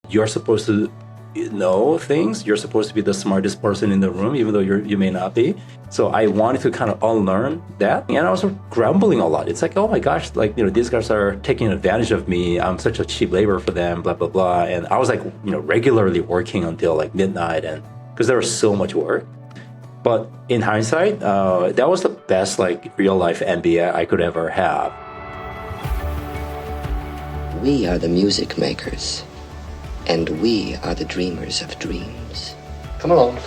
you're supposed to know things. You're supposed to be the smartest person in the room, even though you may not be. So I wanted to kind of unlearn that. And I was grumbling a lot. It's like, oh my gosh, like, these guys are taking advantage of me. I'm such a cheap labor for them, blah, blah, blah. And I was like, regularly working until like midnight, and because there was so much work. But in hindsight, that was the best like real life MBA I could ever have. We are the music makers, and we are the dreamers of dreams. Come along.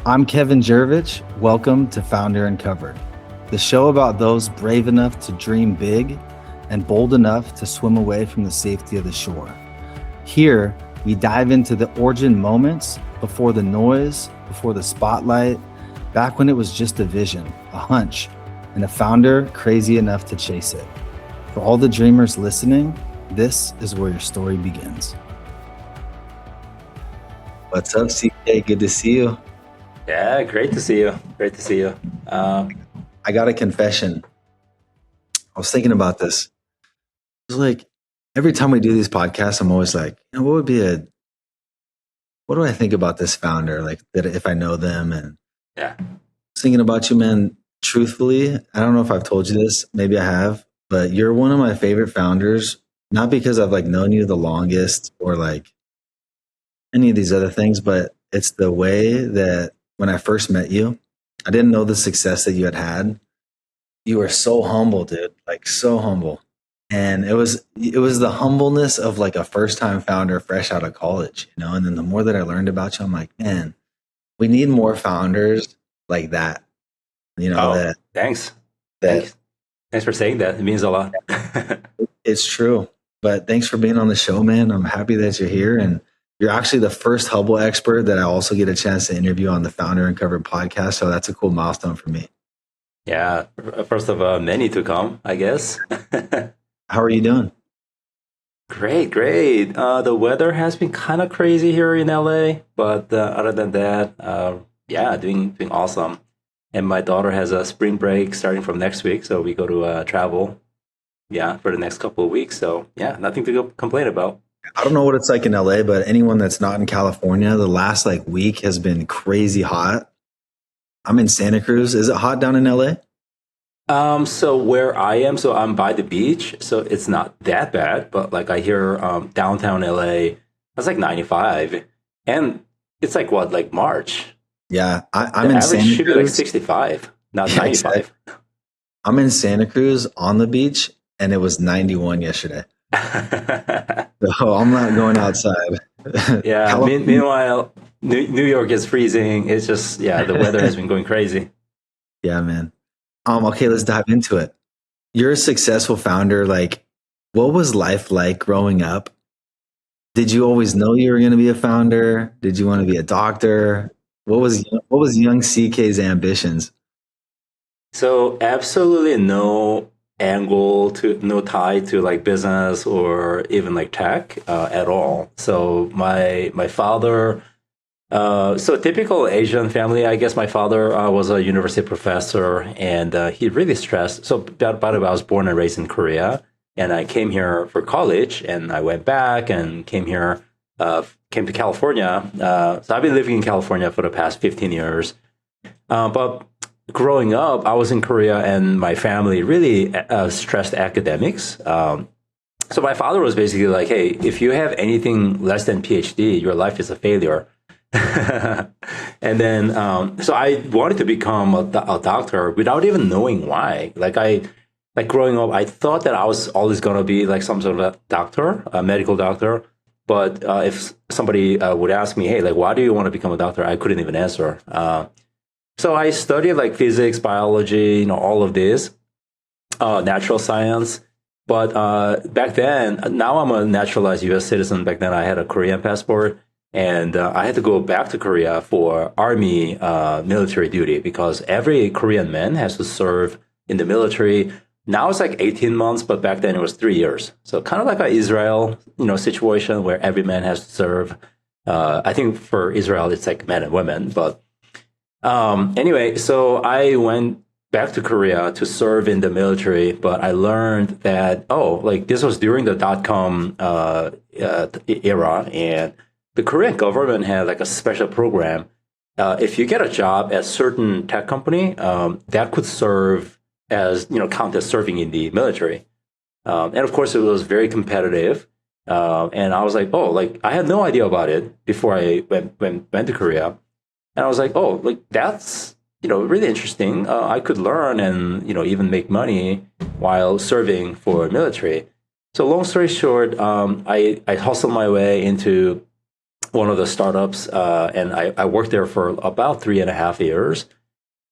I'm Kevin Jurovich. Welcome to Founder Uncovered, the show about those brave enough to dream big and bold enough to swim away from the safety of the shore. Here, we dive into the origin moments before the noise, before the spotlight, back when it was just a vision, a hunch, and a founder crazy enough to chase it. For all the dreamers listening, this is where your story begins. What's up, CK? Good to see you. Yeah, great to see you. Great to see you. I got a confession. I was thinking about this. It was like, every time we do these podcasts, I'm always like, what do I think about this founder? Like, that if I know them, and yeah, I was thinking about you, man. Truthfully, I don't know if I've told you this, maybe I have, but you're one of my favorite founders, not because I've like known you the longest or like any of these other things, but it's the way that when I first met you, I didn't know the success that you had. You were so humble, dude, like so humble. And it was the humbleness of like a first-time founder fresh out of college, and then the more that I learned about you, I'm like, man, we need more founders like that. Thanks. Thanks for saying that. It means a lot. It's true. But thanks for being on the show, man. I'm happy that you're here. And you're actually the first Hubble expert that I also get a chance to interview on the Founder Uncovered podcast. So that's a cool milestone for me. Yeah. First of many to come, I guess. How are you doing? Great. The weather has been kind of crazy here in LA, but other than that, doing awesome. And my daughter has a spring break starting from next week, so we go to travel, for the next couple of weeks. So nothing to complain about. I don't know what it's like in LA, but anyone that's not in California, the last like week has been crazy hot. I'm in Santa Cruz. Is it hot down in LA? So where I am, so I'm by the beach, so it's not that bad. But like I hear downtown LA, that's like 95, and it's like like March. Yeah, I'm in Santa Cruz. Should be like 65, not 95. Exactly. I'm in Santa Cruz on the beach, and it was 91 yesterday. So I'm not going outside. Yeah. Meanwhile, New York is freezing. It's just the weather has been going crazy. Yeah, man. Okay, let's dive into it. You're a successful founder. Like, what was life like growing up? Did you always know you were going to be a founder? Did you want to be a doctor? What was young CK's ambitions? So absolutely no tie to like business or even like tech at all. So my father, so typical Asian family, I guess my father was a university professor, and he really stressed. So by the way, I was born and raised in Korea, and I came here for college, and I went back and came to California. So I've been living in California for the past 15 years. But growing up, I was in Korea, and my family really stressed academics. So my father was basically like, hey, if you have anything less than PhD, your life is a failure. And then, so I wanted to become a doctor without even knowing why. Like growing up, I thought that I was always going to be like some sort of doctor, a medical doctor. But if somebody would ask me, hey, like, why do you want to become a doctor? I couldn't even answer. So I studied like physics, biology, all of this, natural science. But back then, now I'm a naturalized U.S. citizen. Back then, I had a Korean passport, and I had to go back to Korea for army military duty because every Korean man has to serve in the military. Now it's like 18 months, but back then it was 3 years. So kind of like an Israel, situation where every man has to serve. I think for Israel, it's like men and women. But anyway, so I went back to Korea to serve in the military, but I learned that, like this was during the dot-com era, and the Korean government had like a special program. If you get a job at certain tech company, that could serve as, count as serving in the military. And of course, it was very competitive. And I was like, like I had no idea about it before I went to Korea. And I was like, like that's, really interesting. I could learn and, even make money while serving for military. So long story short, I hustled my way into one of the startups, and I worked there for about 3.5 years.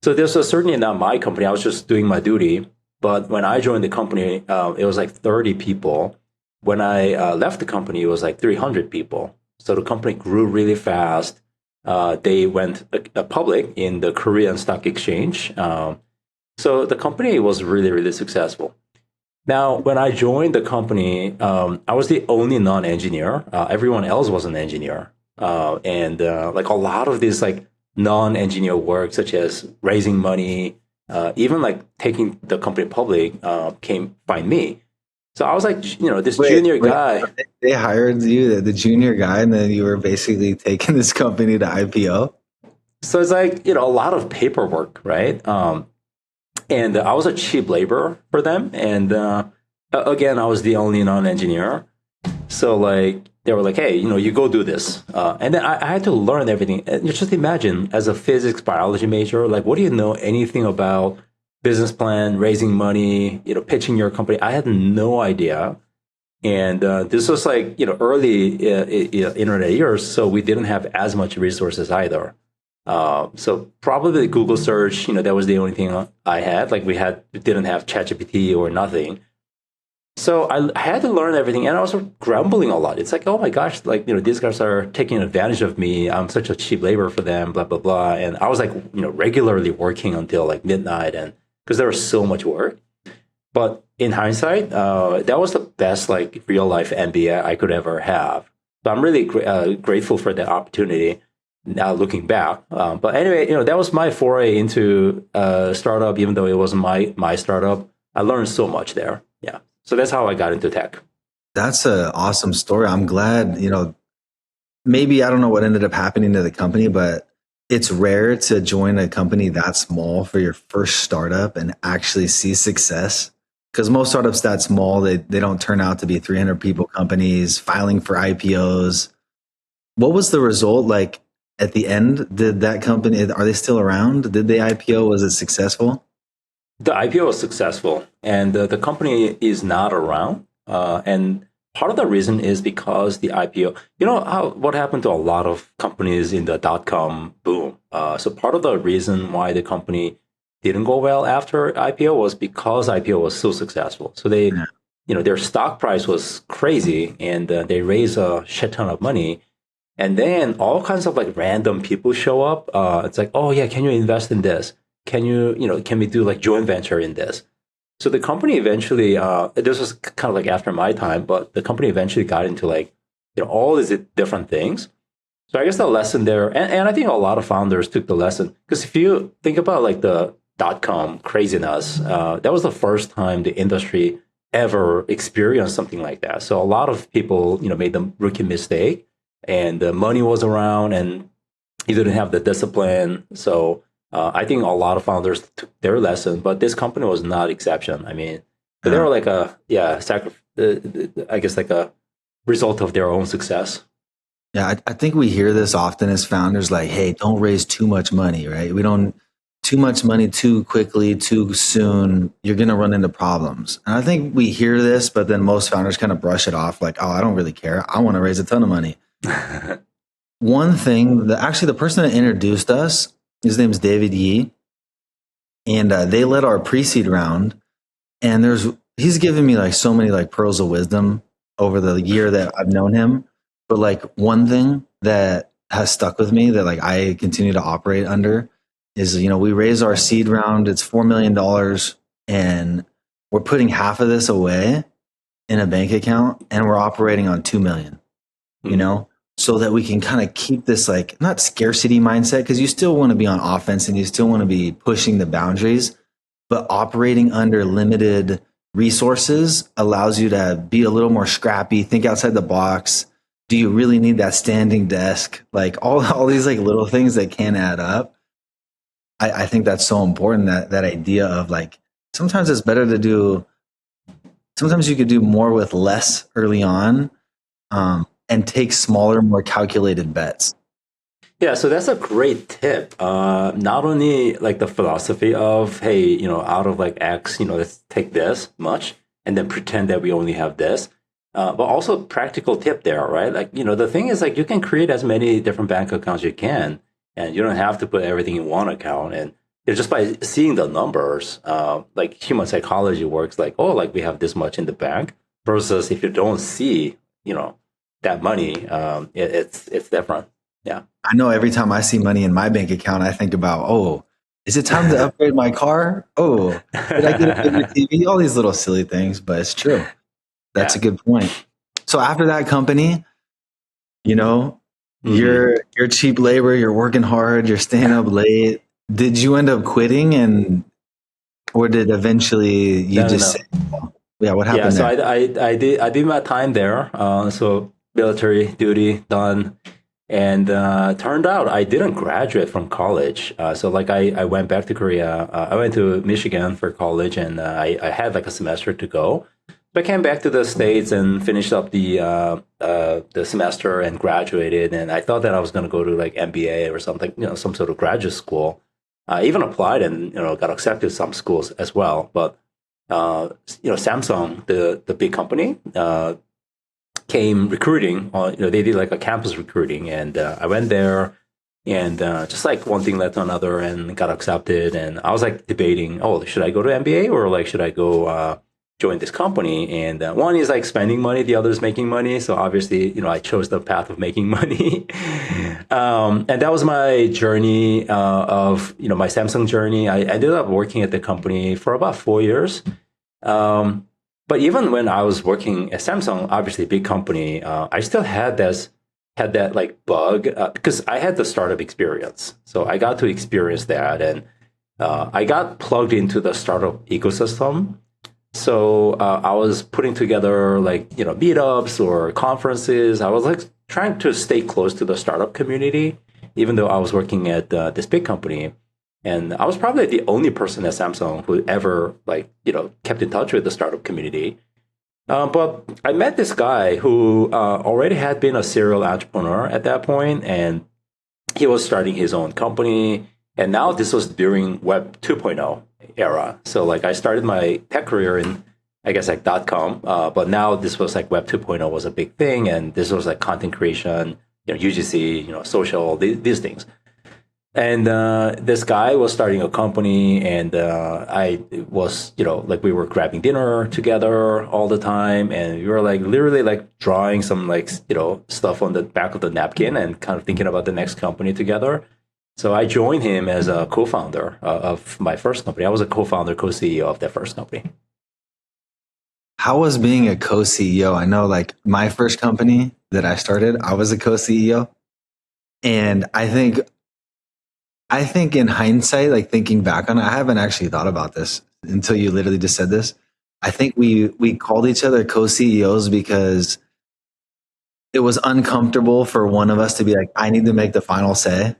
So this was certainly not my company. I was just doing my duty. But when I joined the company, it was like 30 people. When I left the company, it was like 300 people. So the company grew really fast. They went public in the Korean Stock Exchange. So the company was really, really successful. Now, when I joined the company, I was the only non-engineer. Everyone else was an engineer. And like a lot of this like non-engineer work, such as raising money, even like taking the company public, came by me. So I was like, this junior guy. They hired you, the junior guy, and then you were basically taking this company to IPO? So it's like, a lot of paperwork, right? And I was a cheap labor for them. And again, I was the only non-engineer. So like, they were like, hey, you go do this. And then I had to learn everything. And you just imagine, as a physics biology major, like, what do you know anything about business plan, raising money, pitching your company? I had no idea. And this was like, early internet years. So we didn't have as much resources either. So probably Google search, that was the only thing I had. Like we didn't have ChatGPT or nothing. So I had to learn everything, and I was grumbling a lot. It's like, oh my gosh, like, these guys are taking advantage of me. I'm such a cheap labor for them, blah, blah, blah. And I was like, regularly working until like midnight, and because there was so much work. But in hindsight, that was the best like real life MBA I could ever have. So I'm really grateful for that opportunity now looking back. But anyway, that was my foray into startup, even though it wasn't my startup. I learned so much there. Yeah. So that's how I got into tech. That's an awesome story. I'm glad, maybe I don't know what ended up happening to the company, but it's rare to join a company that small for your first startup and actually see success. Because most startups that small, they don't turn out to be 300 people companies filing for IPOs. What was the result like at the end? Did that company, are they still around? Did they IPO? Was it successful? The IPO was successful, and the company is not around. And part of the reason is because the IPO, what happened to a lot of companies in the dot-com boom. So part of the reason why the company didn't go well after IPO was because IPO was so successful. So they, their stock price was crazy, and they raised a shit ton of money. And then all kinds of like random people show up. It's like, oh yeah, can you invest in this? Can can we do like joint venture in this? So the company eventually, this was kind of like after my time, but the company eventually got into like, all these different things. So I guess the lesson there, and I think a lot of founders took the lesson, because if you think about like the dot-com craziness, that was the first time the industry ever experienced something like that. So a lot of people, made the rookie mistake, and the money was around, and you didn't have the discipline. So I think a lot of founders took their lesson, but this company was not exception. I mean, they were like I guess like a result of their own success. Yeah, I think we hear this often as founders, like, hey, don't raise too much money, right? We don't, too much money too quickly, too soon, you're going to run into problems. And I think we hear this, but then most founders kind of brush it off like, oh, I don't really care. I want to raise a ton of money. One thing that actually the person that introduced us, his name is David Yee, and they led our pre-seed round. And he's given me like so many like pearls of wisdom over the year that I've known him. But like one thing that has stuck with me that like I continue to operate under is, we raise our seed round, it's $4 million, and we're putting half of this away in a bank account, and we're operating on 2 million, so that we can kind of keep this like not scarcity mindset, because you still want to be on offense and you still want to be pushing the boundaries, but operating under limited resources allows you to be a little more scrappy, think outside the box. Do you really need that standing desk? Like all these like little things that can add up. I think that's so important, that idea of like, sometimes it's better to do, sometimes you could do more with less early on, and take smaller, more calculated bets. Yeah, so that's a great tip. Not only like the philosophy of, hey, out of like X, let's take this much and then pretend that we only have this, but also practical tip there, right? Like, the thing is like you can create as many different bank accounts you can, and you don't have to put everything in one account. And just by seeing the numbers, like human psychology works, like, oh, like we have this much in the bank, versus if you don't see, that money, it's different. Yeah. I know every time I see money in my bank account, I think about, oh, is it time to upgrade my car? Oh, did I get a bigger TV? All these little silly things, but it's true. That's a good point. So after that company, you're cheap labor, you're working hard, you're staying up late. Did you end up quitting, or did eventually you say, yeah, what happened? Yeah, so I did my time there. So military duty done. And turned out I didn't graduate from college. So like I went back to Korea. I went to Michigan for college, and I had like a semester to go. So I came back to the States and finished up the semester and graduated. And I thought that I was going to go to like MBA or something, some sort of graduate school. I even applied and got accepted to some schools as well. But Samsung, the big company, came recruiting. They did like a campus recruiting, and I went there, and just like one thing led to another, and got accepted. And I was like debating, oh, should I go to MBA or like should I go join this company? And one is like spending money, the other is making money. So obviously, I chose the path of making money. And that was my journey of my Samsung journey. I ended up working at the company for about 4 years. But even when I was working at Samsung, obviously a big company, I still had that like bug because I had the startup experience. So I got to experience that, and I got plugged into the startup ecosystem. So I was putting together like meetups or conferences. I was like trying to stay close to the startup community, even though I was working at this big company. And I was probably the only person at Samsung who ever kept in touch with the startup community. But I met this guy who already had been a serial entrepreneur at that point, and he was starting his own company. And now this was during Web 2.0 era. So like I started my tech career in, I guess, like .com. But now this was like Web 2.0 was a big thing. And this was like content creation, UGC, social, these things. And this guy was starting a company, and I was, like we were grabbing dinner together all the time, and we were like literally like drawing some like stuff on the back of the napkin and kind of thinking about the next company together. So I joined him as a co-founder of my first company. I was a co-founder, co-CEO of that first company. How was being a co-CEO? I know like my first company that I started, I was a co-CEO, and I think in hindsight, like thinking back on it, I haven't actually thought about this until you literally just said this. I think we called each other co-CEOs because it was uncomfortable for one of us to be like, I need to make the final say.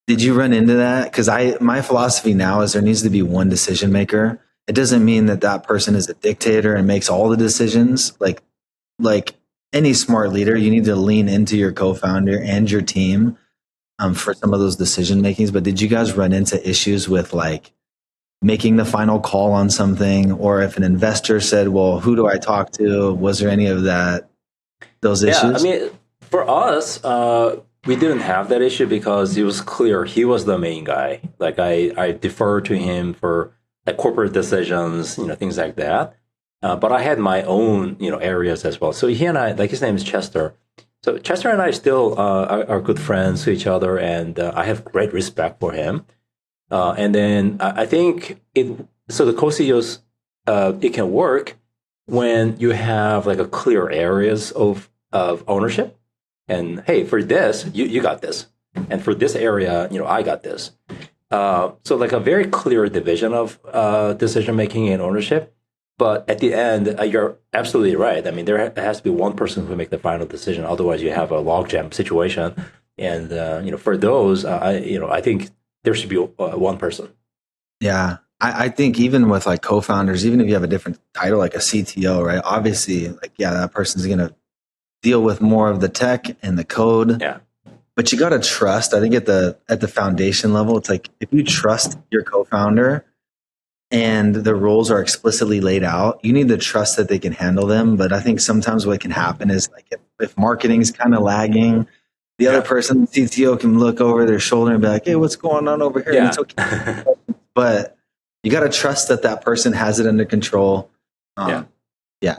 Did you run into that? Because my philosophy now is there needs to be one decision maker. It doesn't mean that person is a dictator and makes all the decisions. Like any smart leader, you need to lean into your co-founder and your team for some of those decision makings. But did you guys run into issues with like making the final call on something, or if an investor said, well, who do I talk to? Was there any of those issues? Yeah, I mean, for us, we didn't have that issue because it was clear he was the main guy. Like I deferred to him for like corporate decisions, things like that. But I had my own, areas as well. So he and I, like his name is Chester. So Chester and I still are good friends to each other, and I have great respect for him. And then I think the co-CEOs, it can work when you have like a clear areas of ownership. And hey, for this, you got this. And for this area, I got this. So like a very clear division of decision making and ownership. But at the end, you're absolutely right. I mean, there has to be one person who make the final decision. Otherwise, you have a logjam situation. And for those, I think there should be one person. Yeah. I think even with like co-founders, even if you have a different title, like a CTO, right? Obviously, like, yeah, that person's going to deal with more of the tech and the code. Yeah. But you got to trust. I think at the foundation level, it's like if you trust your co-founder and the roles are explicitly laid out, you need to trust that they can handle them. But I think sometimes what can happen is like if marketing's kind of lagging, the other person, the CTO, can look over their shoulder and be like, "Hey, what's going on over here?" Yeah. It's okay. But you got to trust that person has it under control. Yeah,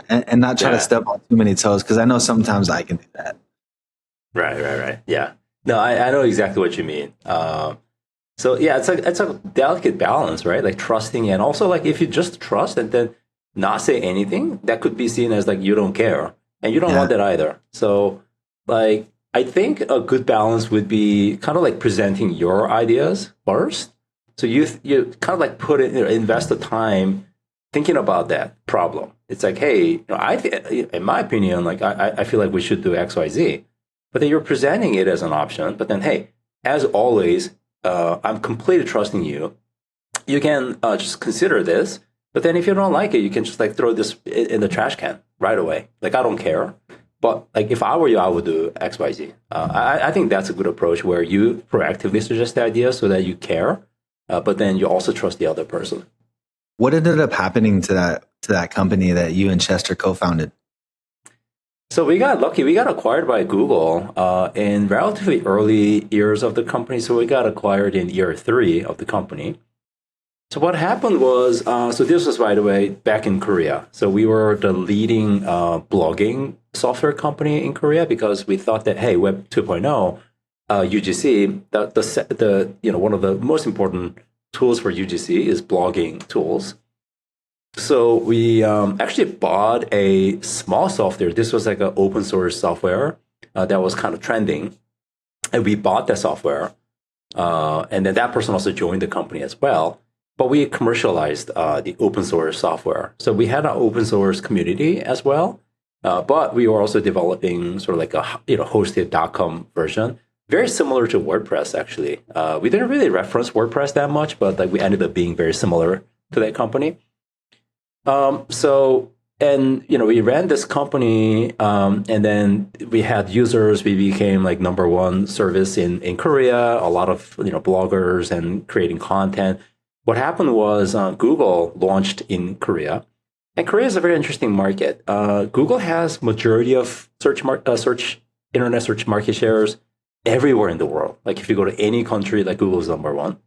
and not try to step on too many toes, because I know sometimes I can do that. Right. Yeah. No, I know exactly what you mean. So yeah, it's a delicate balance, right? Like trusting, and also like if you just trust and then not say anything, that could be seen as like you don't care, and you don't want that either. So like I think a good balance would be kind of like presenting your ideas first. So you kind of like put it, invest the time thinking about that problem. It's like, hey, in my opinion, like I feel like we should do X, Y, Z. But then you're presenting it as an option. But then, hey, as always, I'm completely trusting you. You can just consider this. But then if you don't like it, you can just like throw this in the trash can right away. Like, I don't care. But like if I were you, I would do X, Y, Z. I think that's a good approach where you proactively suggest the idea so that you care. But then you also trust the other person. What ended up happening to that company that you and Chester co-founded? So we got lucky. We got acquired by Google in relatively early years of the company. So we got acquired in year 3 of the company. So what happened was, so this was, by the way, back in Korea. So we were the leading blogging software company in Korea because we thought that, hey, Web 2.0, UGC, the one of the most important tools for UGC is blogging tools. So we actually bought a small software. This was like an open source software that was kind of trending. And we bought that software. And then that person also joined the company as well. But we commercialized the open source software. So we had an open source community as well. But we were also developing sort of like a hosted.com version. Very similar to WordPress, actually. We didn't really reference WordPress that much, but like we ended up being very similar to that company. We ran this company, and then we had users. We became like number one service in Korea. A lot of bloggers and creating content. What happened was Google launched in Korea, and Korea is a very interesting market. Google has majority of internet search market shares everywhere in the world. Like if you go to any country, like Google is number one.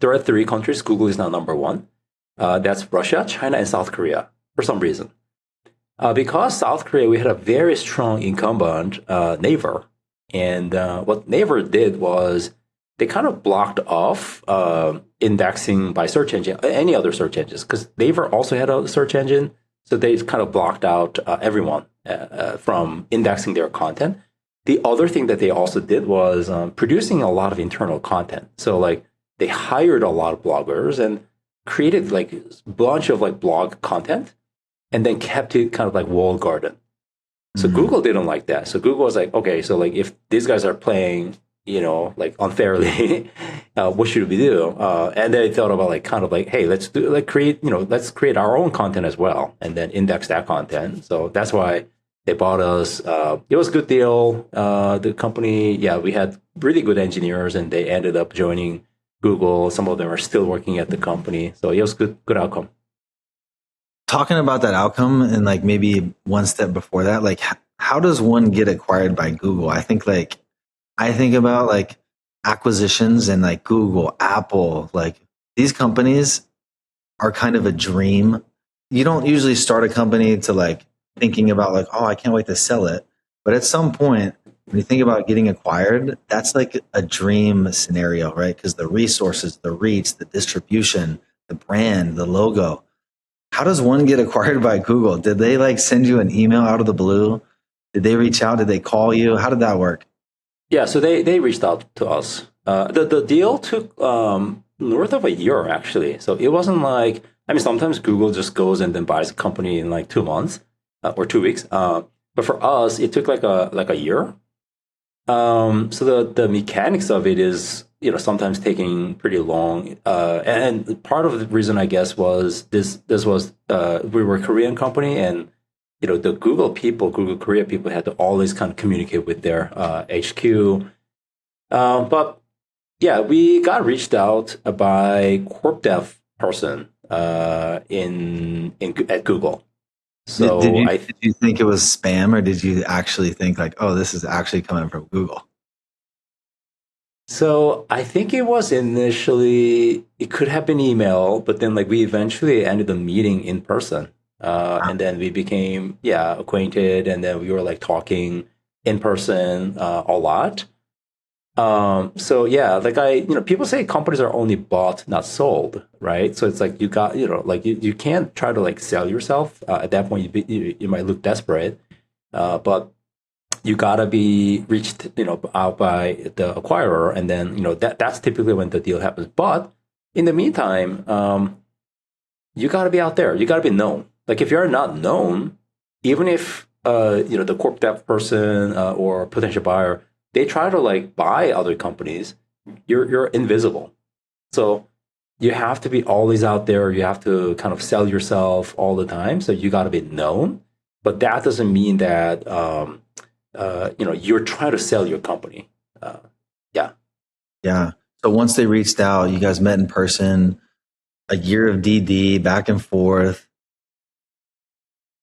There are 3 countries Google is not number one. That's Russia, China, and South Korea for some reason. Because South Korea, we had a very strong incumbent, Naver. And what Naver did was they kind of blocked off indexing by search engine, any other search engines, because Naver also had a search engine. So they kind of blocked out everyone from indexing their content. The other thing that they also did was producing a lot of internal content. So like they hired a lot of bloggers and created like a bunch of like blog content and then kept it kind of like walled garden. So Google didn't like that. So Google was like, okay, so like if these guys are playing, like unfairly, what should we do? And they thought about like kind of like, hey, let's create our own content as well and then index that content. So that's why they bought us. It was a good deal. The company, we had really good engineers and they ended up joining Google. Some of them are still working at the company. So it was good outcome. Talking about that outcome and like maybe one step before that, like how does one get acquired by Google? I think about like acquisitions and like Google, Apple, like these companies are kind of a dream. You don't usually start a company to like thinking about like, oh, I can't wait to sell it. But at some point, when you think about getting acquired, that's like a dream scenario, right? Because the resources, the reach, the distribution, the brand, the logo. How does one get acquired by Google? Did they like send you an email out of the blue? Did they reach out? Did they call you? How did that work? Yeah, so they reached out to us. The deal took north of a year actually. So it wasn't like, I mean, sometimes Google just goes and then buys a company in like 2 months or 2 weeks. But for us, it took like a year. So the mechanics of it is, sometimes taking pretty long. And part of the reason, I guess, was this was we were a Korean company, and the Google Korea people had to always kind of communicate with their HQ. But yeah, we got reached out by corp dev person in at Google. So did you think it was spam, or did you actually think like, oh, this is actually coming from Google? So I think it was initially, it could have been email, but then like we eventually ended the meeting in person. And then we became, acquainted, and then we were like talking in person a lot. So yeah, like people say companies are only bought, not sold, right? So it's like you got, like you can't try to like sell yourself. At that point, you might look desperate, but you gotta be reached, out by the acquirer, and then that's typically when the deal happens. But in the meantime, you gotta be out there. You gotta be known. Like if you're not known, even if the corp dev person or potential buyer, they try to like buy other companies, you're invisible. So you have to be always out there. You have to kind of sell yourself all the time. So you got to be known, but that doesn't mean that you're trying to sell your company. Yeah. So once they reached out, you guys met in person, a year of DD back and forth.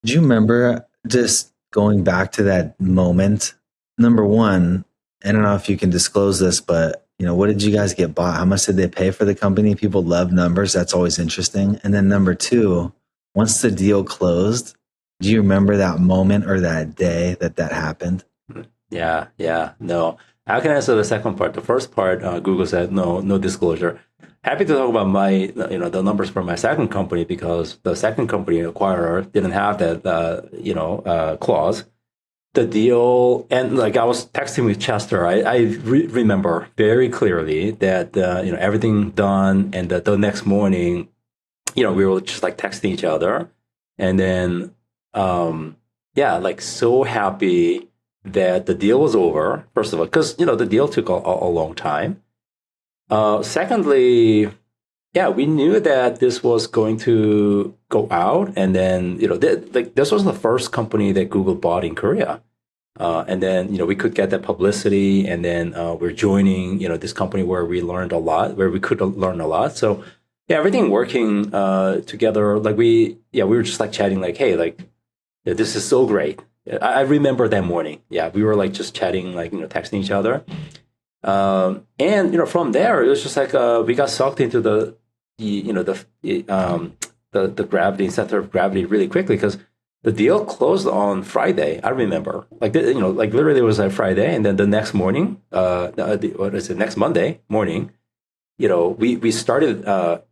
Do you remember just going back to that moment? Number one, I don't know if you can disclose this, but what did you guys get bought? How much did they pay for the company? People love numbers. That's always interesting. And then number two, once the deal closed, do you remember that moment or that day that happened? Yeah. No, I can answer the second part. The first part, Google said no disclosure. Happy to talk about my, the numbers for my second company, because the second company acquirer didn't have that, clause. The deal, and like I was texting with Chester, I remember very clearly that everything done, and the next morning, we were just like texting each other, and then like so happy that the deal was over. First of all, because the deal took a long time. Secondly, we knew that this was going to go out, and then this was the first company that Google bought in Korea, and then we could get that publicity, and then we're joining this company where we learned a lot, where we could learn a lot. So everything working together. Like we were just like chatting, like, hey, like this is so great. I remember that morning. Yeah, we were like just chatting, like texting each other. And from there, it was just like we got sucked into the gravity, center of gravity, really quickly, because the deal closed on Friday. I remember, like like literally it was like Friday, and then the next morning, next Monday morning, we started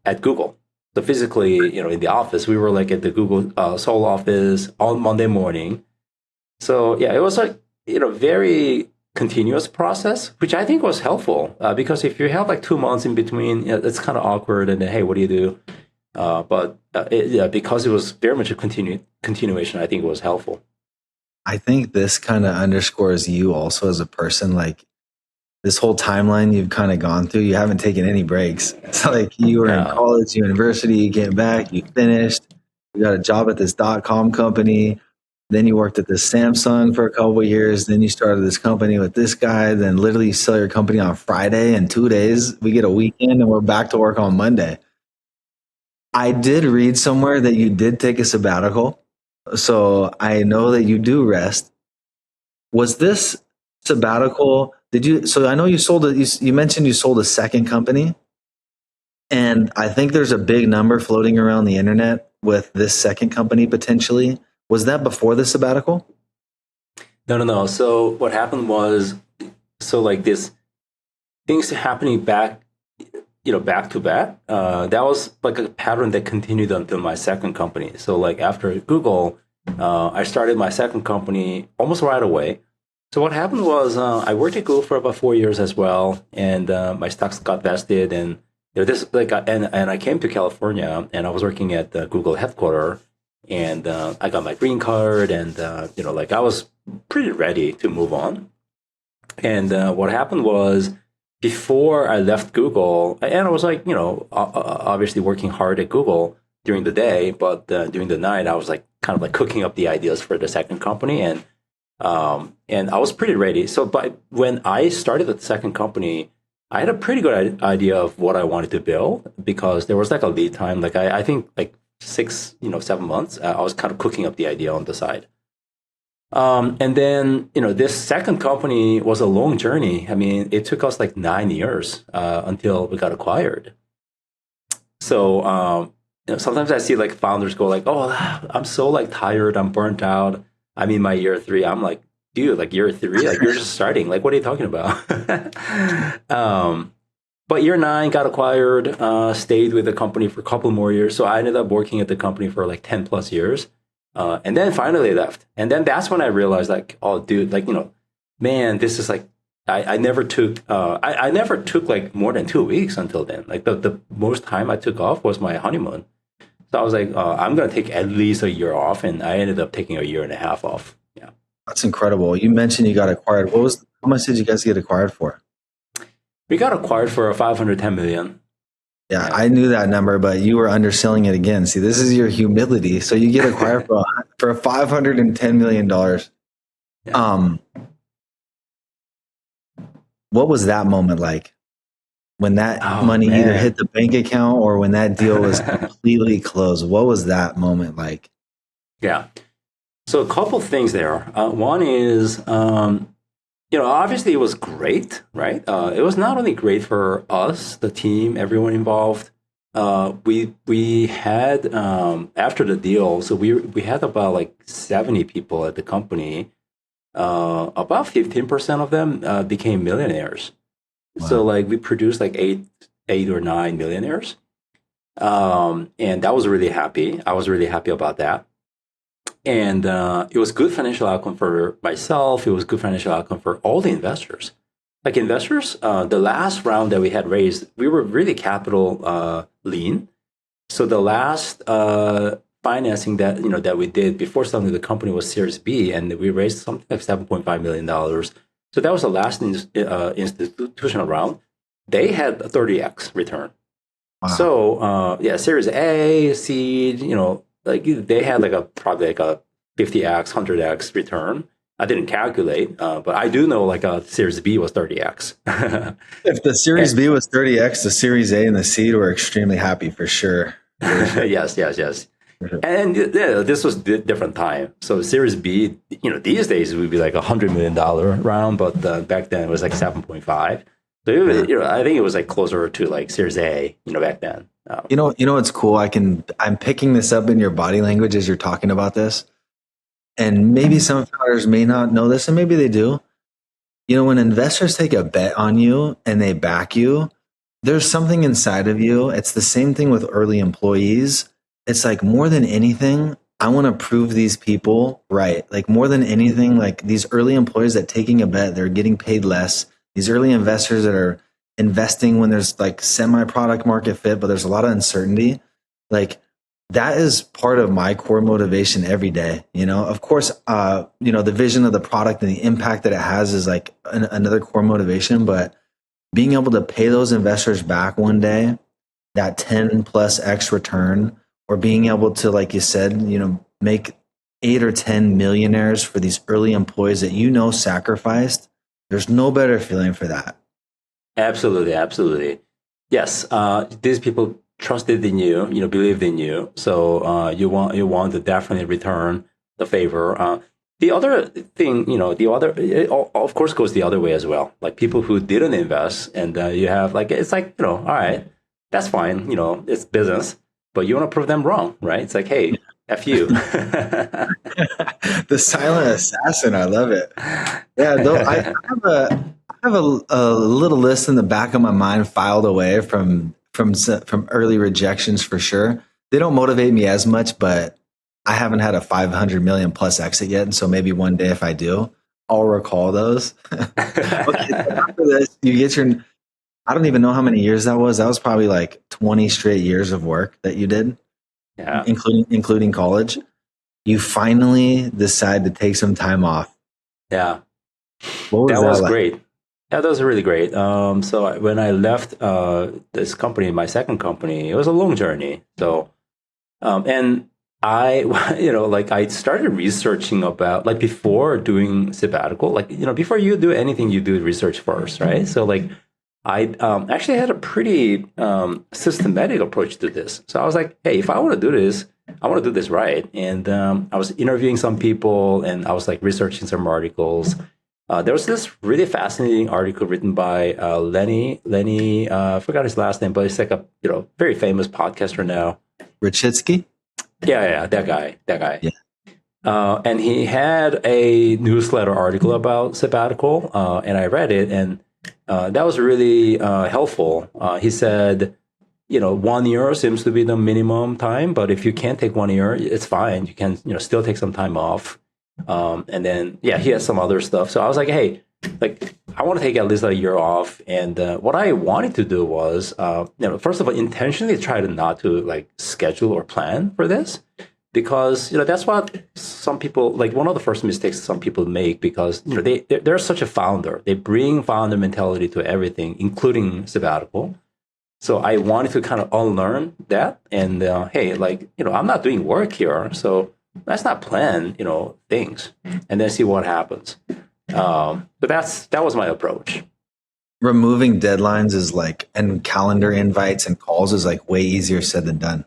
at Google. So physically, in the office, we were like at the Google Seoul office on Monday morning. So it was like very continuous process, which I think was helpful, because if you have like 2 months in between, it's kind of awkward. And then, hey, what do you do? But because it was very much a continuation, I think it was helpful. I think this kind of underscores you also as a person. Like this whole timeline you've kind of gone through, you haven't taken any breaks. It's like you were in college, university, you came back, you finished, you got a job at this .com company. Then you worked at this Samsung for a couple of years. Then you started this company with this guy. Then literally you sell your company on Friday. In 2 days, we get a weekend and we're back to work on Monday. I did read somewhere that you did take a sabbatical. So I know that you do rest. Was this sabbatical, so I know you sold you mentioned you sold a second company. And I think there's a big number floating around the internet with this second company potentially. Was that before the sabbatical? No. So what happened was, like this things happening back to back. That was like a pattern that continued until my second company. So like after Google, I started my second company almost right away. So what happened was I worked at Google for about 4 years as well, and my stocks got vested, and this like, and I came to California, and I was working at the Google headquarters, and I got my green card, and like I was pretty ready to move on. And what happened was, before I left Google, and I was like, obviously working hard at Google during the day, but during the night, I was like kind of like cooking up the ideas for the second company, and I was pretty ready. So, but when I started the second company, I had a pretty good idea of what I wanted to build, because there was like a lead time. Like I think like 7 months. I was kind of cooking up the idea on the side. And then, this second company was a long journey. I mean, it took us like 9 years until we got acquired. So, sometimes I see like founders go like, "Oh, I'm so like tired. I'm burnt out. I'm in my year 3." I'm like, dude, like year 3, like you're just starting. Like, what are you talking about? But year 9 got acquired, stayed with the company for a couple more years. So I ended up working at the company for like 10 plus years. And then finally left. And then that's when I realized like, oh, dude, like, man, this is like, I never took, I never took like more than 2 weeks until then. Like the most time I took off was my honeymoon. So I was like, I'm going to take at least a year off. And I ended up taking a year and a half off. Yeah. That's incredible. You mentioned you got acquired. How much did you guys get acquired for? We got acquired for $510 million. Yeah, I knew that number, but you were underselling it again. See, this is your humility. So you get acquired for $510 million. Yeah. What was that moment like? When that money either hit the bank account or when that deal was completely closed? What was that moment like? Yeah. So a couple things there. One is, obviously it was great, right? It was not only great for us, the team, everyone involved. We had, after the deal, so we had about like 70 people at the company. About 15% of them became millionaires. Wow. So like we produced like eight or 9 millionaires. And that was really happy. I was really happy about that. And it was good financial outcome for myself. It was good financial outcome for all the investors. Like investors, the last round that we had raised, we were really capital lean. So the last financing that we did before starting the company was Series B, and we raised something like $7.5 million. So that was the last institutional round. They had a 30x return. Wow. So Series A, seed, like they had like probably like a 50x, 100x return. I didn't calculate, but I do know like a Series B was 30x. If the Series B was 30x, the Series A and the seed were extremely happy for sure. Yes. And this was a different time. So Series B, these days it would be like $100 million round, but back then it was like 7.5. So I think it was like closer to like Series A, back then. What's cool? I'm picking this up in your body language as you're talking about this. And maybe some founders may not know this, and maybe they do. When investors take a bet on you and they back you, there's something inside of you. It's the same thing with early employees. It's like more than anything, I want to prove these people right. Like more than anything, like these early employees that taking a bet, they're getting paid less. These early investors that are investing when there's like semi-product market fit, but there's a lot of uncertainty. Like that is part of my core motivation every day. Of course, the vision of the product and the impact that it has is like another core motivation, but being able to pay those investors back one day, that 10 plus X return, or being able to, like you said, make 8 or 10 millionaires for these early employees that sacrificed. There's no better feeling for that. Absolutely. Yes, these people trusted in you, believed in you. So you want to definitely return the favor. The other thing, it of course goes the other way as well. Like people who didn't invest, and you have like, it's like, all right, that's fine. It's business, but you want to prove them wrong, right? It's like, hey, F you. The silent assassin. I love it. Yeah, I have a little list in the back of my mind filed away from early rejections for sure. They don't motivate me as much, but I haven't had a 500 million plus exit yet. And so maybe one day if I do, I'll recall those. Okay, so after this, you get I don't even know how many years that was. That was probably like 20 straight years of work that you did, Yeah. including college. You finally decide to take some time off. Yeah. What was That that was like? great. Yeah, that was really great. When I left this company, my second company, it was a long journey. And I, like I started researching about like before doing sabbatical, like before you do anything, you do research first, right? So like I actually had a pretty systematic approach to this. So I was like, hey, if I want to do this, I want to do this right. And I was interviewing some people, and I was like researching some articles. There was this really fascinating article written by Lenny. I forgot his last name, but he's like a very famous podcaster now. Rachitsky? Yeah, that guy. Yeah. And he had a newsletter article about sabbatical, and I read it, and that was really helpful. He said, 1 year seems to be the minimum time, but if you can't take 1 year, it's fine. You can, still take some time off. And then, yeah, he has some other stuff. So I was like, hey, like, I want to take at least a year off. And what I wanted to do was, first of all, intentionally try to not to like schedule or plan for this, because that's what some people like. One of the first mistakes some people make, because they're such a founder. They bring founder mentality to everything, including sabbatical. So I wanted to kind of unlearn that, and hey, like I'm not doing work here, so let's not plan things, and then see what happens. But that was my approach. Removing deadlines is like, and calendar invites and calls is like way easier said than done.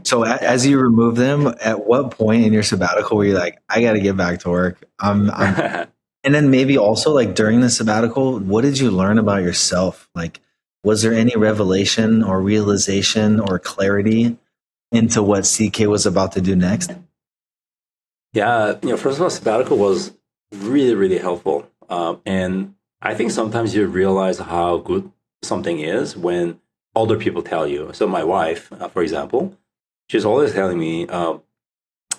So as you remove them, at what point in your sabbatical were you like, I got to get back to work? And then maybe also like during the sabbatical, what did you learn about yourself? Like, was there any revelation or realization or clarity into what CK was about to do next? Yeah, first of all, sabbatical was really, really helpful. And I think sometimes you realize how good something is when other people tell you. So my wife, for example, she's always telling me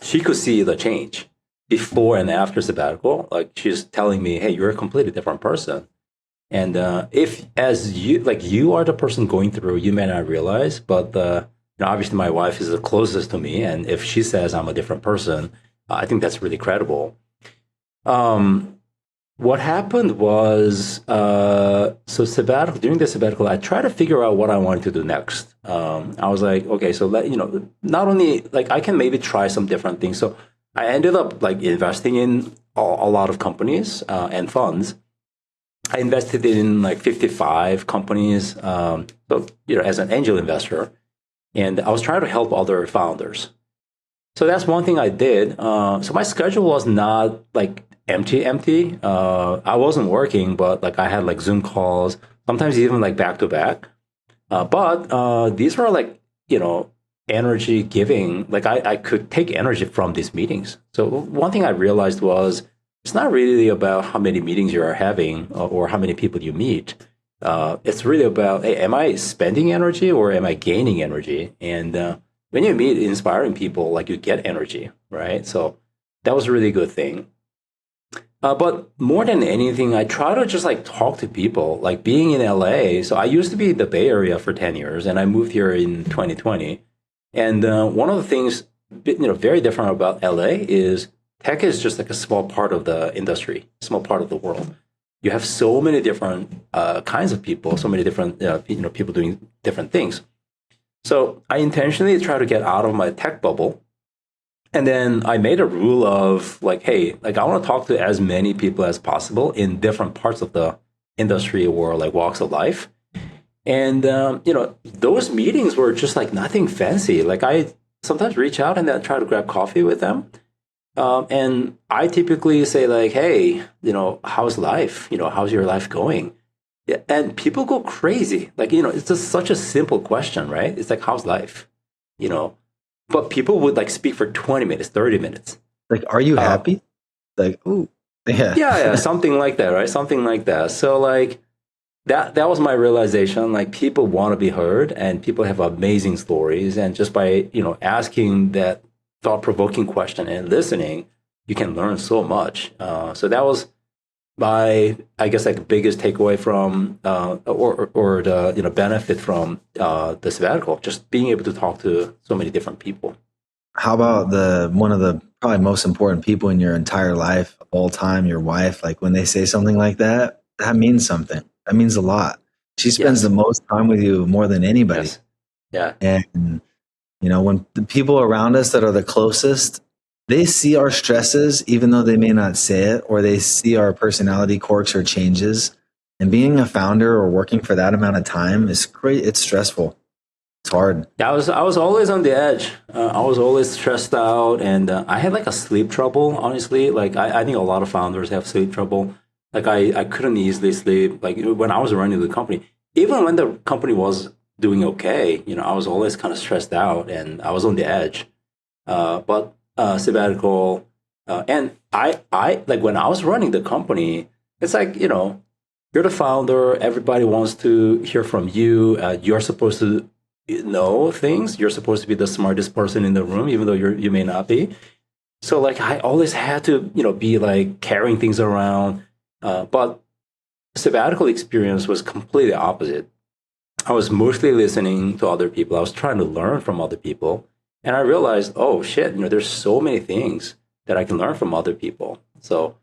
she could see the change before and after sabbatical. Like she's telling me, hey, you're a completely different person. And if as you are the person going through, you may not realize, but obviously my wife is the closest to me. And if she says I'm a different person, I think that's really credible. What happened was, so sabbatical, during the sabbatical, I tried to figure out what I wanted to do next. I was like, okay, so not only like I can maybe try some different things. So I ended up like investing in a lot of companies and funds. I invested in like 55 companies, as an angel investor, and I was trying to help other founders. So that's one thing I did. So my schedule was not like empty. I wasn't working, but like I had like Zoom calls, sometimes even like back to back. But these were like, energy giving. Like I could take energy from these meetings. So one thing I realized was it's not really about how many meetings you are having or how many people you meet. It's really about, hey, am I spending energy or am I gaining energy? And when you meet inspiring people, like you get energy, right? So that was a really good thing. But more than anything, I try to just like talk to people, like being in LA. So I used to be in the Bay Area for 10 years and I moved here in 2020. And one of the things, very different about LA is tech is just like a small part of the industry, small part of the world. You have so many different kinds of people, so many different people doing different things. So I intentionally try to get out of my tech bubble. And then I made a rule of like, hey, like I want to talk to as many people as possible in different parts of the industry or like walks of life. And, those meetings were just like nothing fancy. Like I sometimes reach out and then try to grab coffee with them. And I typically say like, hey, how's life? How's your life going? Yeah, and people go crazy. Like, it's just such a simple question, right? It's like, how's life? But people would like speak for 20 minutes, 30 minutes. Like, are you happy? Like, ooh, yeah. Yeah, something like that, right? Something like that. So like that was my realization. Like people want to be heard and people have amazing stories. And just by, asking that thought-provoking question and listening, you can learn so much. So that was my, I guess, like biggest takeaway from or the benefit from the sabbatical, just being able to talk to so many different people. How about the one of the probably most important people in your entire life of all time, your wife? Like when they say something like that, that means something. That means a lot. She spends Yes, the most time with you more than anybody. yes, yeah, And when the people around us that are the closest, they see our stresses, even though they may not say it, or they see our personality quirks or changes. And being a founder or working for that amount of time is great. It's stressful. It's hard. yeah. I was always on the edge. I was always stressed out, and I had like a sleep trouble. Honestly, like I think a lot of founders have sleep trouble. Like I couldn't easily sleep. Like when I was running the company, even when the company was doing okay, I was always kind of stressed out, and I was on the edge. But sabbatical, and I like when I was running the company, it's like you're the founder. Everybody wants to hear from you. You're supposed to know things. You're supposed to be the smartest person in the room, even though you may not be. So like I always had to be like carrying things around. But sabbatical experience was completely opposite. I was mostly listening to other people. I was trying to learn from other people, and I realized, oh shit, there's so many things that I can learn from other people. So,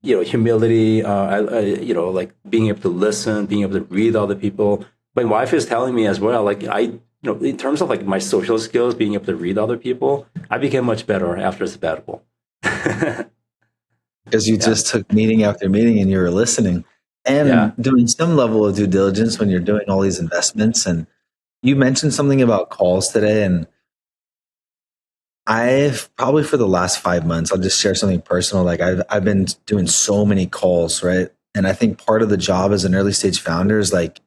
humility, like being able to listen, being able to read other people. My wife is telling me as well, like in terms of like my social skills, being able to read other people, I became much better after sabbatical. Because you just took meeting after meeting and you were listening Yeah. and doing some level of due diligence when you're doing all these investments. And you mentioned something about calls today. And I've probably for the last 5 months, I'll just share something personal. Like I've been doing so many calls, right? And I think part of the job as an early stage founder is like,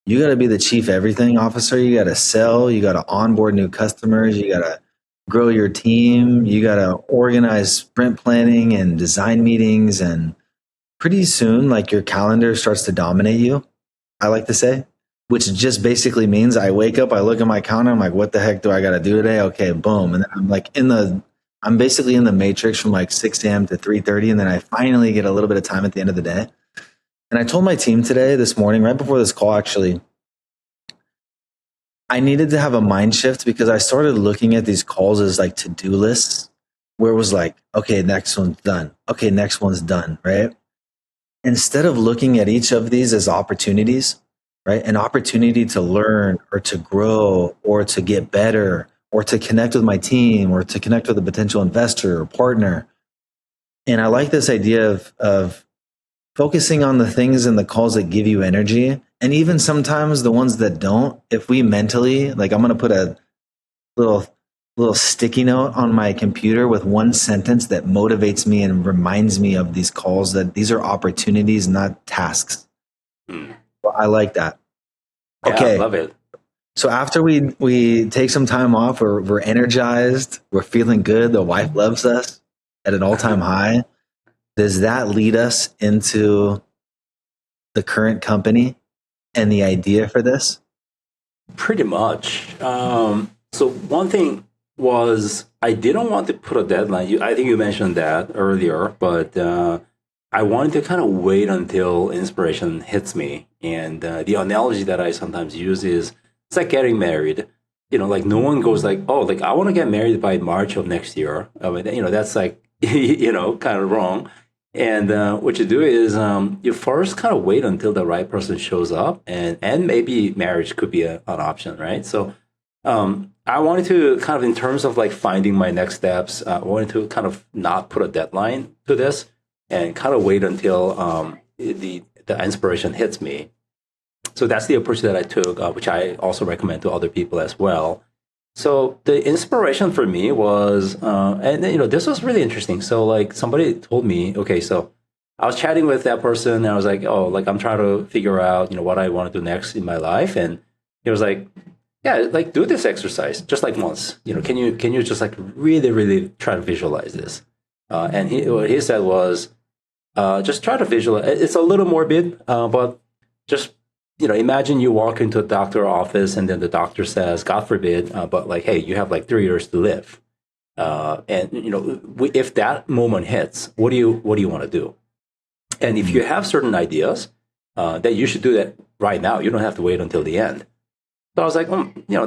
you got to be the chief everything officer. You got to sell, you got to onboard new customers, you got to grow your team, you got to organize sprint planning and design meetings. And pretty soon, like your calendar starts to dominate you, I like to say, which just basically means I wake up, I look at my calendar, I'm like, what the heck do I got to do today? Okay, boom. And then I'm basically in the matrix from like 6 a.m. to 3:30. And then I finally get a little bit of time at the end of the day. And I told my team today, this morning, right before this call, actually, I needed to have a mind shift because I started looking at these calls as like to-do lists where it was like, okay, next one's done. Okay, next one's done, right? Instead of looking at each of these as opportunities, right? An opportunity to learn or to grow or to get better or to connect with my team or to connect with a potential investor or partner. And I like this idea of focusing on the things and the calls that give you energy. And even sometimes the ones that don't, if we mentally, like I'm going to put a little sticky note on my computer with one sentence that motivates me and reminds me of these calls, that these are opportunities, not tasks. Well, I like that. Yeah, Okay. I love it. So after we take some time off, we're energized, we're feeling good, the wife loves us at an all-time high. Does that lead us into the current company and the idea for this? Pretty much. So one thing was I didn't want to put a deadline. I think you mentioned that earlier, but I wanted to kind of wait until inspiration hits me. And the analogy that I sometimes use is it's like getting married. Like no one goes like, oh, like I want to get married by March of next year. I mean, that's like, kind of wrong. And what you do is you first kind of wait until the right person shows up, and maybe marriage could be an option, right? So I wanted to kind of, in terms of like finding my next steps, I wanted to kind of not put a deadline to this and kind of wait until the inspiration hits me. So that's the approach that I took, which I also recommend to other people as well. So the inspiration for me was, and this was really interesting. So like somebody told me, okay, so I was chatting with that person, and I was like, oh, like I'm trying to figure out, what I want to do next in my life, and he was like, yeah, like do this exercise just like once. Can you just like really, really try to visualize this? And what he said was, just try to visualize. It's a little morbid, but just imagine you walk into a doctor office and then the doctor says, God forbid, but like, hey, you have like 3 years to live. And if that moment hits, what do you want to do? And if you have certain ideas, that you should do that right now. You don't have to wait until the end. So I was like,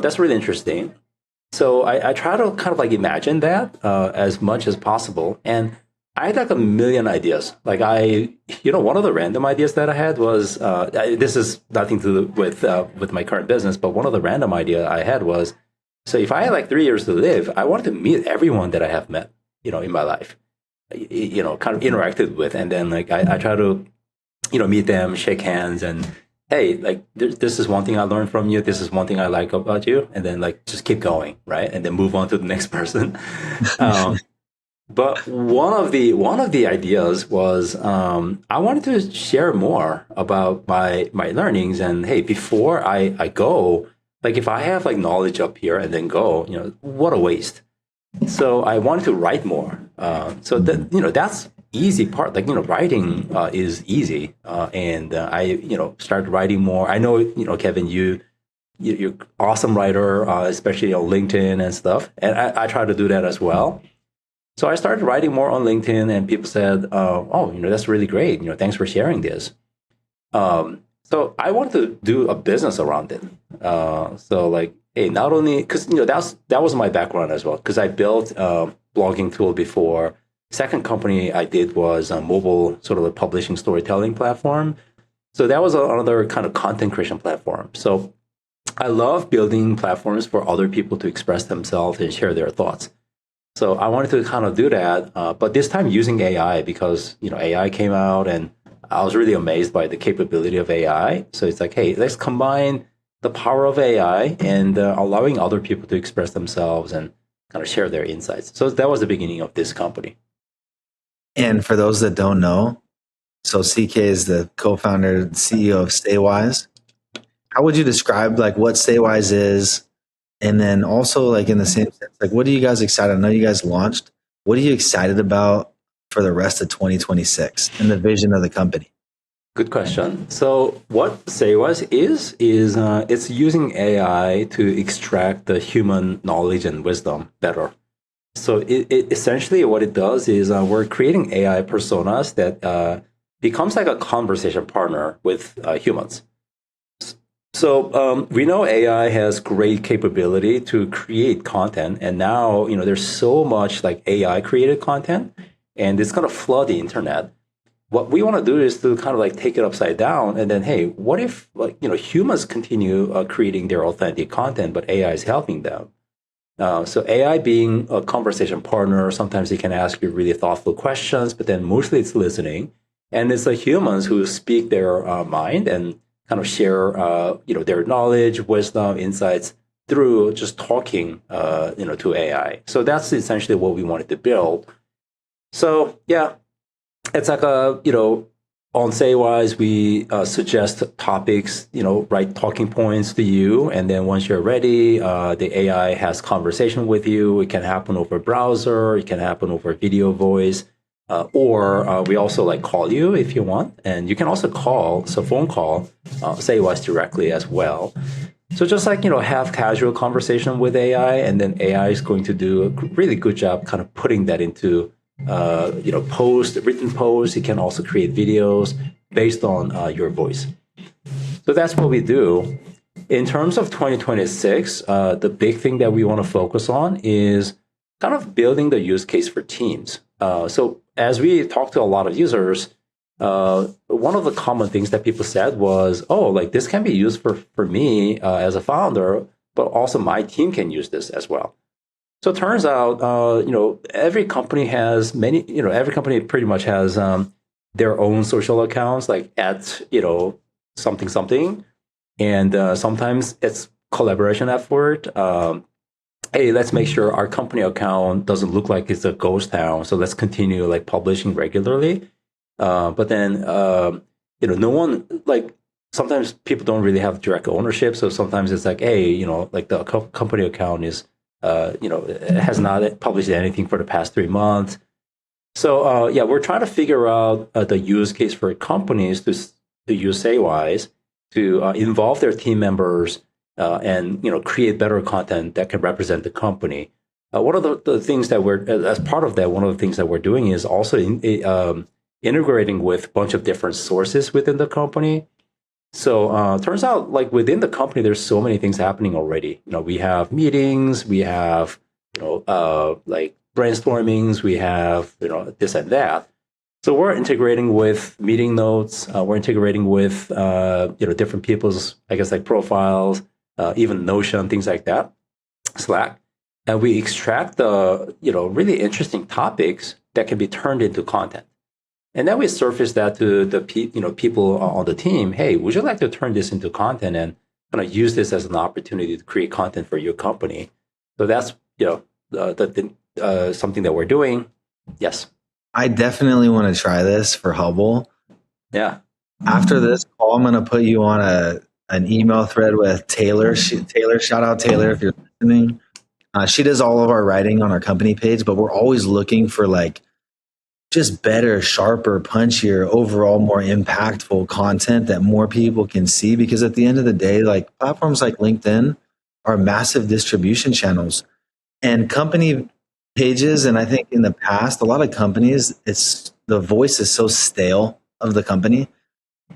that's really interesting. So I try to kind of like imagine that as much as possible. And I had like a million ideas. Like one of the random ideas that I had was, this is nothing to do with my current business, but one of the random idea I had was, so if I had like 3 years to live, I wanted to meet everyone that I have met, in my life, kind of interacted with. And then like, I try to, meet them, shake hands, and hey, like this is one thing I learned from you. This is one thing I like about you. And then like, just keep going. Right. And then move on to the next person. But one of the ideas was, I wanted to share more about my learnings. And hey, before I go, like if I have like knowledge up here and then go, what a waste. So I wanted to write more. So that, that's easy part. Like, writing is easy. And I, started writing more. I know, Kevin, you're awesome writer, especially on LinkedIn and stuff. And I try to do that as well. So I started writing more on LinkedIn, and people said, that's really great. Thanks for sharing this. So I wanted to do a business around it. So like, hey, not only, because, that was my background as well, because I built a blogging tool before. Second company I did was a mobile sort of a publishing storytelling platform. So that was another kind of content creation platform. So I love building platforms for other people to express themselves and share their thoughts. So I wanted to kind of do that, but this time using AI, because AI came out, and I was really amazed by the capability of AI. So it's like, hey, let's combine the power of AI and allowing other people to express themselves and kind of share their insights. So that was the beginning of this company. And for those that don't know, so CK is the co-founder, CEO of Saywise. How would you describe like what Saywise is? And then also like in the same sense, like what are you guys excited? I know you guys launched. What are you excited about for the rest of 2026 and the vision of the company? Good question. So what Saywise is it's using AI to extract the human knowledge and wisdom better. So it essentially what it does is we're creating AI personas that becomes like a conversation partner with humans. So we know AI has great capability to create content, and now there's so much like AI created content, and it's going to flood the internet. What we want to do is to kind of like take it upside down, and then hey, what if like humans continue creating their authentic content, but AI is helping them? So AI being a conversation partner, sometimes it can ask you really thoughtful questions, but then mostly it's listening, and it's the humans who speak their mind and kind of share, their knowledge, wisdom, insights through just talking, to AI. So that's essentially what we wanted to build. So yeah, it's like on Saywise, we suggest topics, write talking points to you, and then once you're ready, the AI has conversation with you. It can happen over browser, it can happen over video voice. Or we also like call you if you want, and you can also call, so phone call, Saywise directly as well. So just like, have casual conversation with AI, and then AI is going to do a really good job kind of putting that into, written posts. It can also create videos based on your voice. So that's what we do. In terms of 2026, the big thing that we want to focus on is kind of building the use case for teams. So as we talked to a lot of users, one of the common things that people said was, like this can be used for me as a founder, but also my team can use this as well. So it turns out, every company has every company pretty much has their own social accounts, like at, something. And sometimes it's collaboration effort. Hey, let's make sure our company account doesn't look like it's a ghost town. So let's continue like publishing regularly. But then, no one, like sometimes people don't really have direct ownership. So sometimes it's like, hey, like the company account is, has not published anything for the past 3 months. So we're trying to figure out the use case for companies to use Saywise to involve their team members and create better content that can represent the company. One of the things that we're, as part of that, one of the things that we're doing is also integrating with a bunch of different sources within the company. So turns out like within the company, there's so many things happening already. We have meetings, we have, like brainstormings, we have, this and that. So we're integrating with meeting notes. We're integrating with, different people's, I guess, like profiles, even Notion, things like that, Slack. And we extract the, really interesting topics that can be turned into content. And then we surface that to the people on the team. Hey, would you like to turn this into content and kind of use this as an opportunity to create content for your company? So that's something that we're doing. Yes, I definitely want to try this for Hubble. yeah. After this call, I'm going to put you on an email thread with Taylor. Taylor, shout out Taylor if you're listening. She does all of our writing on our company page, but we're always looking for like just better, sharper, punchier, overall more impactful content that more people can see. Because at the end of the day, like platforms like LinkedIn are massive distribution channels and company pages. And I think in the past, a lot of companies, it's the voice is so stale of the company.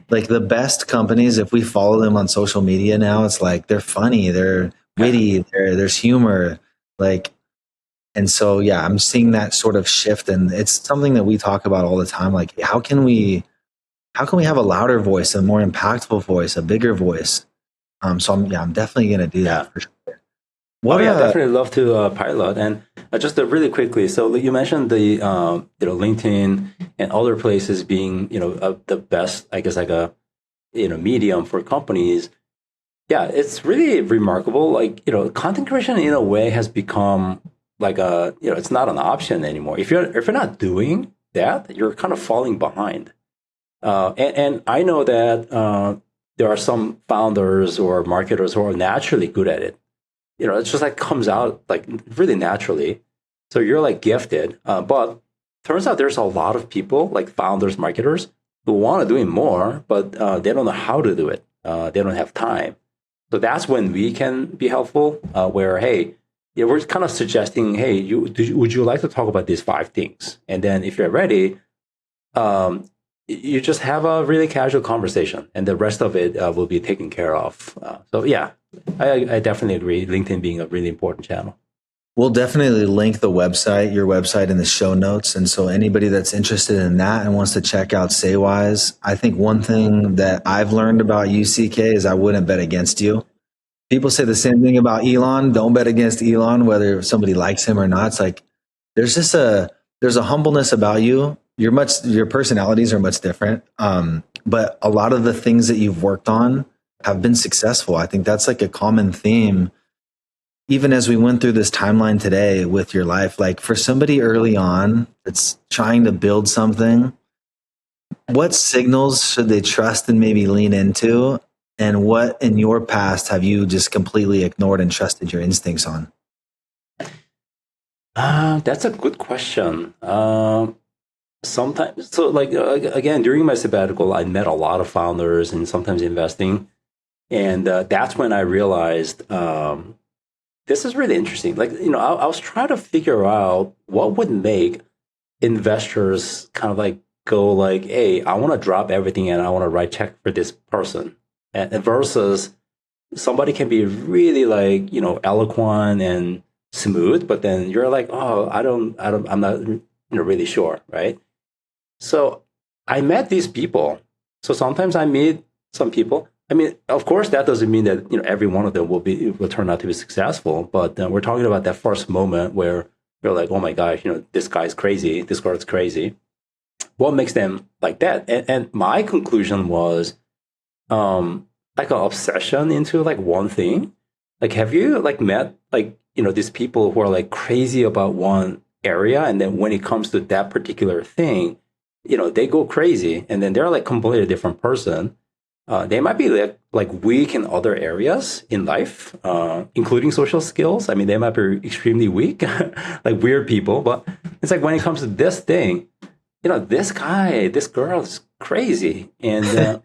Like the best companies, if we follow them on social media now, it's like they're funny, they're witty, there's humor, like. And so, yeah, I'm seeing that sort of shift, and it's something that we talk about all the time. Like, how can we have a louder voice, a more impactful voice, a bigger voice? So I'm definitely going to do that for sure. Definitely love to pilot. And just really quickly, so you mentioned the LinkedIn and other places being the best, I guess, like a medium for companies. Yeah, it's really remarkable. Like content creation in a way has become like it's not an option anymore. If you're not doing that, you're kind of falling behind. And I know that there are some founders or marketers who are naturally good at it. It's just like comes out like really naturally. So you're like gifted. But turns out there's a lot of people like founders, marketers who want to do it more, but they don't know how to do it. They don't have time. So that's when we can be helpful. Where hey. Yeah, we're kind of suggesting, hey, would you like to talk about these 5 things? And then if you're ready, you just have a really casual conversation, and the rest of it will be taken care of. So yeah, I definitely agree. LinkedIn being a really important channel. We'll definitely link your website in the show notes. And so anybody that's interested in that and wants to check out Saywise, I think one thing that I've learned about UCK is I wouldn't bet against you. People say the same thing about Elon. Don't bet against Elon, whether somebody likes him or not. It's like there's a humbleness about you. Your personalities are much different. But a lot of the things that you've worked on have been successful. I think that's like a common theme. Even as we went through this timeline today with your life, like for somebody early on that's trying to build something, what signals should they trust and maybe lean into? And what in your past have you just completely ignored and trusted your instincts on? That's a good question. Sometimes, so like again, during my sabbatical, I met a lot of founders and sometimes investing, and that's when I realized this is really interesting. Like I was trying to figure out what would make investors kind of like go like, "Hey, I want to drop everything and I want to write check for this person." And versus somebody can be really like eloquent and smooth, but then you're like, oh, I'm not really sure, right? So I met these people. So sometimes I meet some people. I mean, of course, that doesn't mean that every one of them will turn out to be successful. But we're talking about that first moment where you're like, oh my gosh, this guy's crazy, this girl's crazy. What makes them like that? And my conclusion was, like an obsession into like one thing. Like, have you like met like these people who are like crazy about one area, and then when it comes to that particular thing, they go crazy, and then they're like completely different person. They might be like weak in other areas in life, including social skills. I mean, they might be extremely weak, like weird people. But it's like when it comes to this thing, this guy, this girl is crazy, and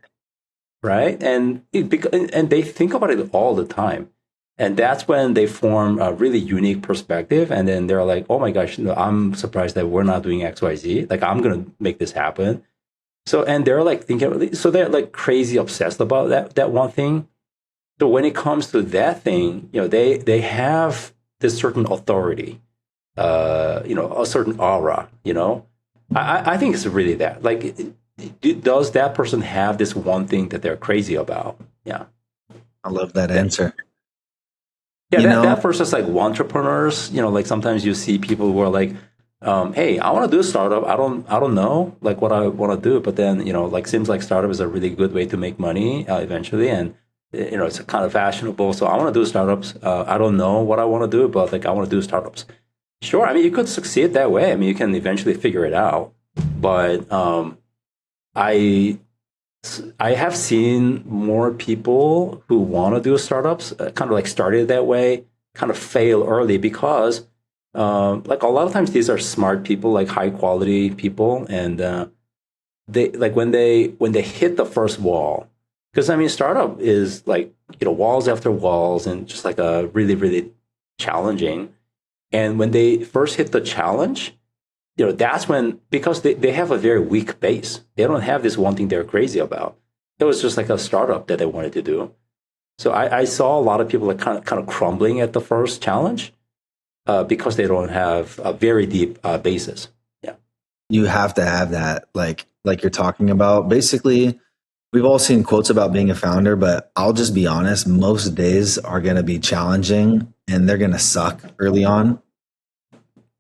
right, and they think about it all the time. And that's when they form a really unique perspective. And then they're like, oh my gosh, I'm surprised that we're not doing XYZ. Like, I'm going to make this happen. So, and they're like thinking, so they're like crazy obsessed about that one thing. So when it comes to that thing, they have this certain authority, a certain aura, I think it's really that. Like, does that person have this one thing that they're crazy about? Yeah. I love that answer. Yeah, that versus like entrepreneurs, like sometimes you see people who are like, hey, I want to do a startup. I don't know like what I want to do, but then, like seems like startup is a really good way to make money eventually. And, it's kind of fashionable. So I want to do startups. I don't know what I want to do, but like I want to do startups. Sure. I mean, you could succeed that way. I mean, you can eventually figure it out. But I have seen more people who want to do startups kind of like started that way, kind of fail early because like a lot of times these are smart people, like high quality people. And they like when they hit the first wall, because I mean, startup is like, walls after walls and just like a really, really challenging. And when they first hit the challenge, that's when, because they have a very weak base. They don't have this one thing they're crazy about. It was just like a startup that they wanted to do. So I saw a lot of people like kind of crumbling at the first challenge because they don't have a very deep basis. Yeah. You have to have that, like you're talking about. Basically, we've all seen quotes about being a founder, but I'll just be honest, most days are going to be challenging and they're going to suck early on.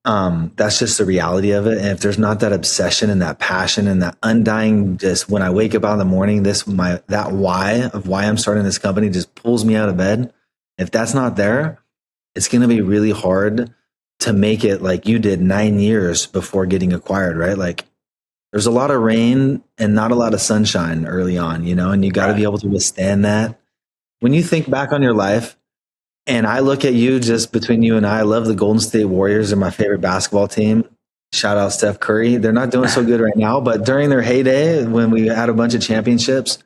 That's just the reality of it. And if there's not that obsession and that passion and that undying, just when I wake up out in the morning, that why of why I'm starting this company just pulls me out of bed. If that's not there, it's going to be really hard to make it like you did 9 years before getting acquired, right? Like there's a lot of rain and not a lot of sunshine early on, and you got to be able to withstand that. When you think back on your life, and I look at you, just between you and I love the Golden State Warriors. They're my favorite basketball team. Shout out Steph Curry. They're not doing so good right now, but during their heyday, when we had a bunch of championships,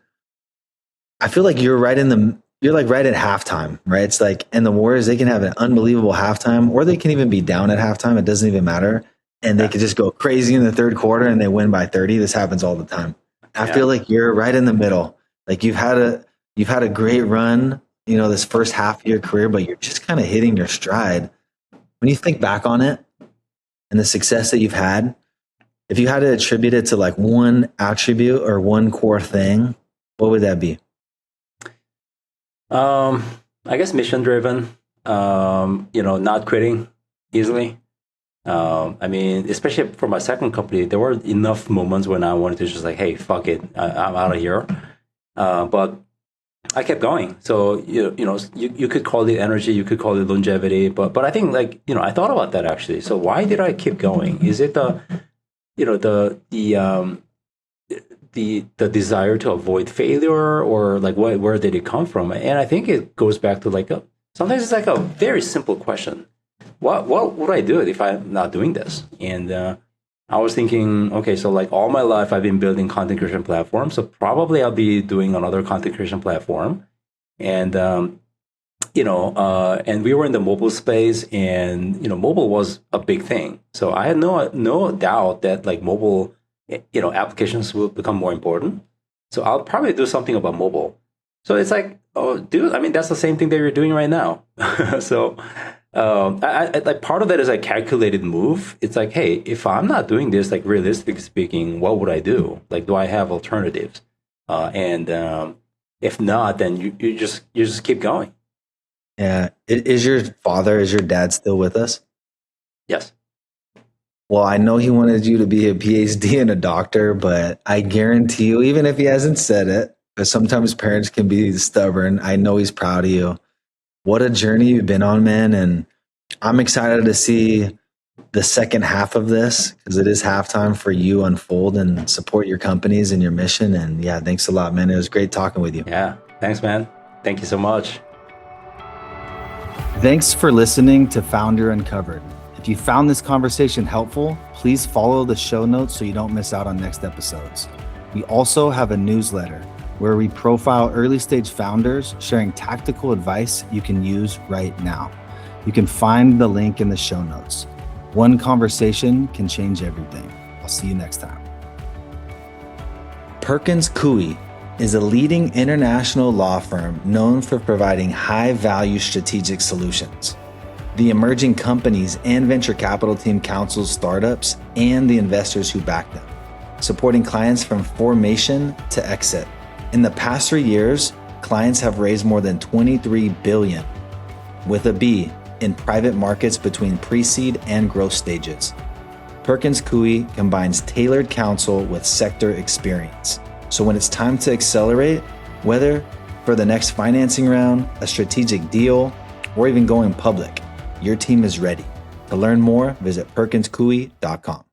I feel like you're right at halftime, right? It's like, and the Warriors, they can have an unbelievable halftime, or they can even be down at halftime. It doesn't even matter. And they could just go crazy in the third quarter and they win by 30. This happens all the time. I feel like you're right in the middle. Like you've had a great run, this first half of your career, but you're just kind of hitting your stride. When you think back on it and the success that you've had, if you had to attribute it to like one attribute or one core thing, what would that be? I guess mission driven, not quitting easily. I mean, especially for my second company, there were enough moments when I wanted to just like, hey, fuck it, I'm out of here. But I kept going. So you could call it energy, you could call it longevity, but I think like I thought about that actually. So why did I keep going? Is it the desire to avoid failure, or like where did it come from? And I think it goes back to like sometimes it's like a very simple question. What would I do if I'm not doing this? And I was thinking, okay, so like all my life I've been building content creation platforms, so probably I'll be doing another content creation platform. And and we were in the mobile space, and mobile was a big thing. So I had no doubt that like mobile applications will become more important. So I'll probably do something about mobile. So it's like, oh, dude, I mean that's the same thing that you're doing right now. So. I like part of that is a calculated move. It's like, hey, if I'm not doing this, like realistically speaking, what would I do? Like, do I have alternatives? And if not, then you just keep going. Yeah. Is your dad still with us? Yes. Well, I know he wanted you to be a PhD and a doctor, but I guarantee you, even if he hasn't said it, because sometimes parents can be stubborn, I know he's proud of you. What a journey you've been on, man. And I'm excited to see the second half of this, because it is halftime for you unfold and support your companies and your mission. And yeah, thanks a lot, man. It was great talking with you. Yeah. Thanks, man. Thank you so much. Thanks for listening to Founder Uncovered. If you found this conversation helpful, please follow the show notes so you don't miss out on next episodes. We also have a newsletter where we profile early stage founders sharing tactical advice you can use right now. You can find the link in the show notes. One conversation can change everything. I'll see you next time. Perkins Coie is a leading international law firm known for providing high-value strategic solutions. The emerging companies and venture capital team counsels startups and the investors who back them, supporting clients from formation to exit. In the past 3 years, clients have raised more than $23 billion, with a B, in private markets between pre-seed and growth stages. Perkins Coie combines tailored counsel with sector experience. So when it's time to accelerate, whether for the next financing round, a strategic deal, or even going public, your team is ready. To learn more, visit perkinscoie.com.